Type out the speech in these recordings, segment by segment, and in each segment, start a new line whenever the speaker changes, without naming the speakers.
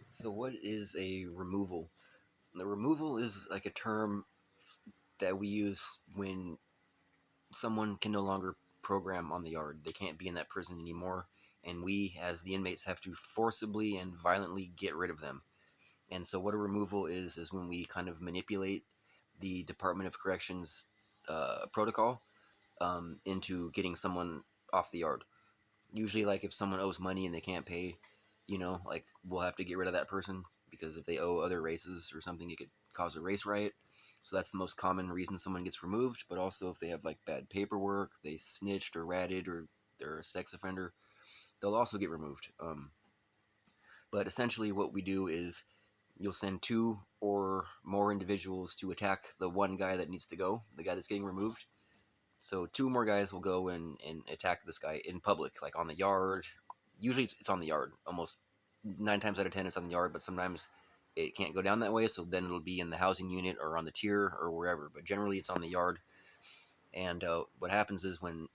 So, what is a removal? The removal is like a term that we use when someone can no longer program on the yard. They can't be in that prison anymore, and we, as the inmates, have to forcibly and violently get rid of them. And so, what a removal is when we kind of manipulate the Department of Corrections protocol into getting someone off the yard. Usually, like if someone owes money and they can't pay, like we'll have to get rid of that person because if they owe other races or something, it could cause a race riot. So that's the most common reason someone gets removed. But also, if they have like bad paperwork, they snitched or ratted, or they're a sex offender, they'll also get removed. But essentially, what we do is you'll send two or more individuals to attack the one guy that needs to go, the guy that's getting removed. So two more guys will go and attack this guy in public, like on the yard. Usually it's on the yard. Almost 9 times out of 10 it's on the yard, but sometimes it can't go down that way. So then it'll be in the housing unit or on the tier or wherever. But generally it's on the yard. And what happens is when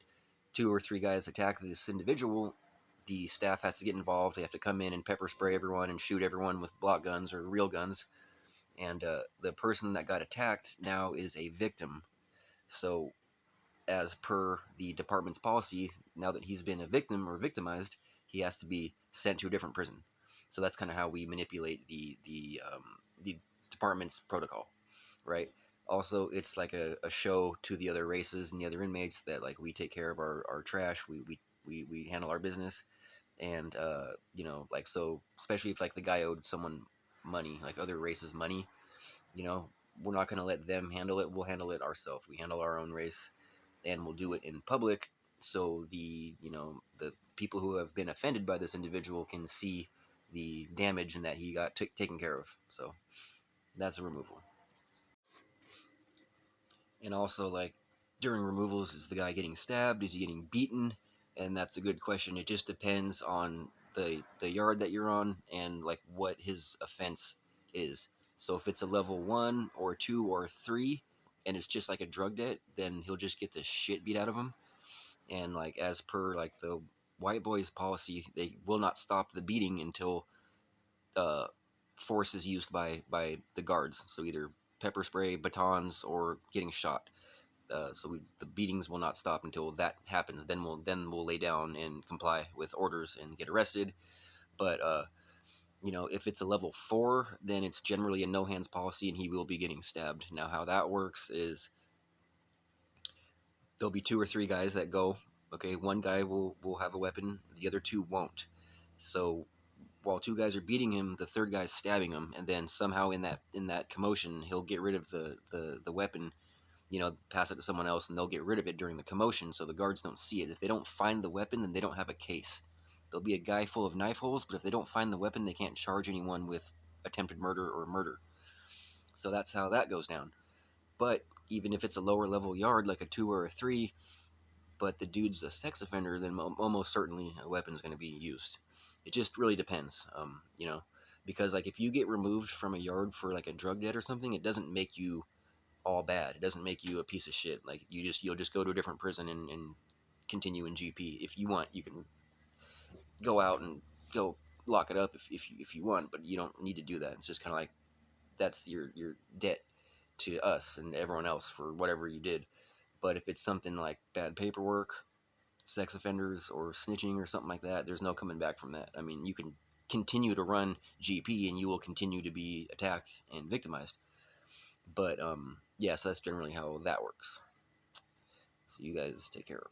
two or three guys attack this individual, the staff has to get involved. They have to come in and pepper spray everyone and shoot everyone with block guns or real guns. And the person that got attacked now is a victim. So as per the department's policy, now that he's been a victim or victimized, he has to be sent to a different prison. So that's kind of how we manipulate the department's protocol, right? Also, it's like a show to the other races and the other inmates that like we take care of our trash, we handle our business, and like so, especially if like the guy owed someone money, like other races money, you know, we're not gonna let them handle it. We'll handle it ourselves. We handle our own race and will do it in public so the people who have been offended by this individual can see the damage and that he got taken care of. So that's a removal. And also, like, during removals, is the guy getting stabbed, is he getting beaten? And that's a good question. It just depends on the yard that you're on and like what his offense is. So if it's a level 1 or 2 or 3 and it's just like a drug debt, then he'll just get the shit beat out of him. And like as per like the white boys policy, they will not stop the beating until uh, force is used by the guards. So either pepper spray, batons, or getting shot. The beatings will not stop until that happens. Then we'll lay down and comply with orders and get arrested. But if it's a level 4, then it's generally a no hands policy, and he will be getting stabbed. Now, how that works is there'll be two or three guys that go. Okay, one guy will have a weapon, the other two won't. So while two guys are beating him, the third guy's stabbing him, and then somehow in that commotion, he'll get rid of the weapon, pass it to someone else, and they'll get rid of it during the commotion, so the guards don't see it. If they don't find the weapon, then they don't have a case. There'll be a guy full of knife holes, but if they don't find the weapon, they can't charge anyone with attempted murder or murder. So that's how that goes down. But even if it's a lower level yard, like a 2 or a 3, but the dude's a sex offender, then almost certainly a weapon's going to be used. It just really depends, because like if you get removed from a yard for like a drug debt or something, it doesn't make you all bad. It doesn't make you a piece of shit. Like you'll just go to a different prison and continue in GP. If you want, you can go out and go lock it up if you want, but you don't need to do that. It's just kind of like that's your debt to us and everyone else for whatever you did. But if it's something like bad paperwork, sex offenders, or snitching or something like that, there's no coming back from that. I mean, you can continue to run GP and you will continue to be attacked and victimized. But yeah, so that's generally how that works. So you guys take care.